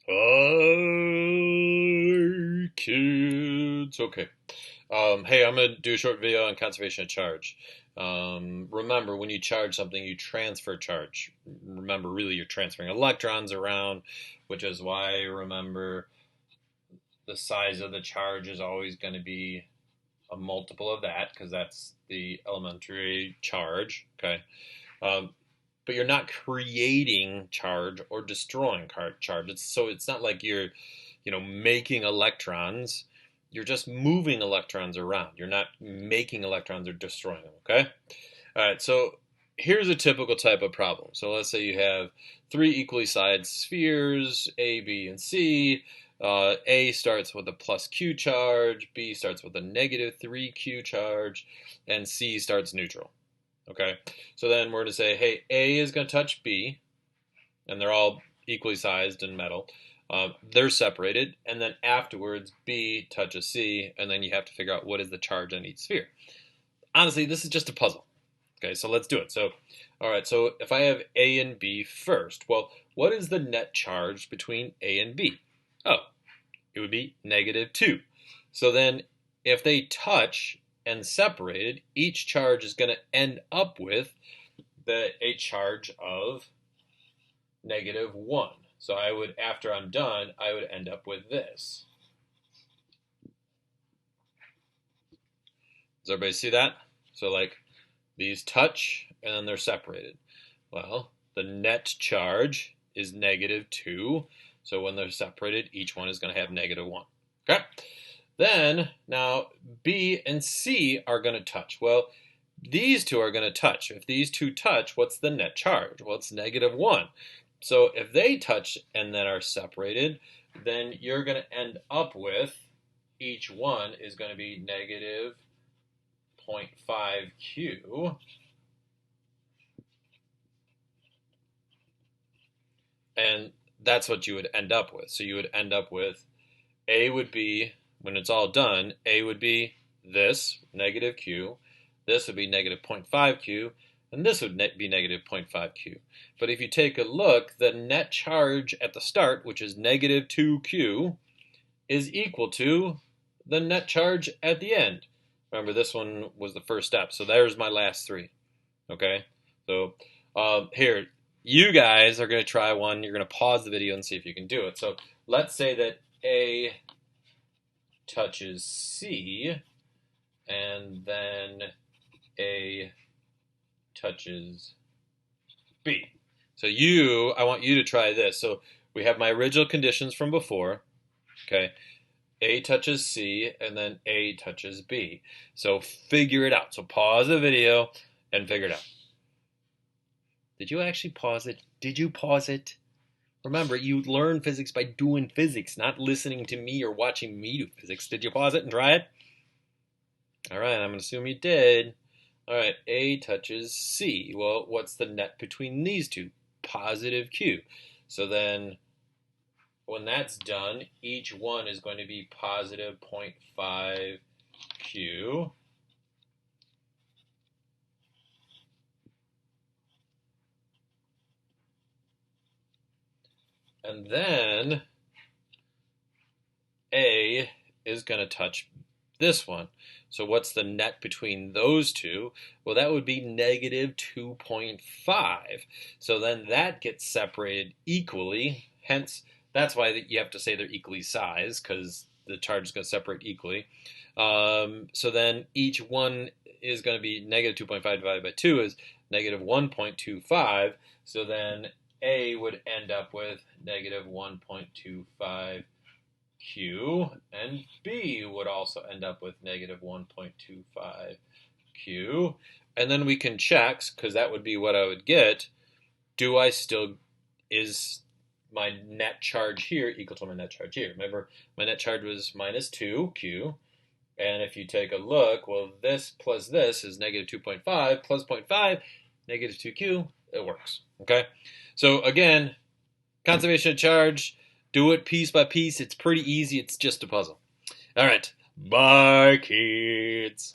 Hi, kids. Okay. Hey, I'm gonna do a short video on conservation of charge. Remember, when you charge something, you transfer charge. Remember, really, you're transferring electrons around, which is why remember the size of the charge is always going to be a multiple of that because that's the elementary charge. Okay. Um, but you're not creating charge or destroying charge. It's not like you're, making electrons. You're just moving electrons around. You're not making electrons or destroying them. Okay. All right. So here's a typical type of problem. So let's say you have three equally sized spheres, A, B, and C. A starts with a plus Q charge, B starts with a negative 3Q charge, and C starts neutral. Okay, so then we're going to say, hey, A is going to touch B, and they're all equally sized in metal. They're separated, and then afterwards, B touches C, and then you have to figure out what is the charge on each sphere. Honestly, this is just a puzzle. Okay, so let's do it. So, all right, so if I have A and B first, well, what is the net charge between A and B? Oh, it would be -2. So then if they touch and separated, each charge is going to end up with a charge of -1. So I would, after I'm done, I would end up with this. Does everybody see that? So like these touch and then they're separated. Well, the net charge is -2. So when they're separated, each one is going to have -1. Okay? Then, now, B and C are going to touch. Well, these two are going to touch. If these two touch, what's the net charge? Well, it's -1. So if they touch and then are separated, then you're going to end up with each one is going to be -0.5Q. And that's what you would end up with. So you would end up with A would be, when it's all done, A would be this, -Q. This would be -0.5Q. And this would be -0.5Q. But if you take a look, the net charge at the start, which is -2Q, is equal to the net charge at the end. Remember, this one was the first step. So there's my last three. Okay? So here, you guys are going to try one. You're going to pause the video and see if you can do it. So let's say that A touches C, and then A touches B. So I want you to try this. So we have my original conditions from before. Okay. A touches C, and then A touches B. So figure it out. So pause the video and figure it out. Did you actually pause it? Did you pause it? Remember, you learn physics by doing physics, not listening to me or watching me do physics. Did you pause it and try it? All right, I'm going to assume you did. All right, A touches C. Well, what's the net between these two? +Q. So then when that's done, each one is going to be +0.5Q. And then A is going to touch this one. So what's the net between those two? Well, that would be -2.5. So then that gets separated equally. Hence, that's why you have to say they're equally sized, because the charge is going to separate equally. So then each one is going to be -2.5 divided by 2 is -1.25. So then A would end up with -1.25Q, and B would also end up with -1.25Q. And then we can check, because that would be what I would get. Is my net charge here equal to my net charge here? Remember, my net charge was -2Q. And if you take a look, well, this plus this is -2.5 plus 0.5, -2Q. It works. Okay? So again, conservation of charge, do it piece by piece. It's pretty easy. It's just a puzzle. All right. Bye, kids.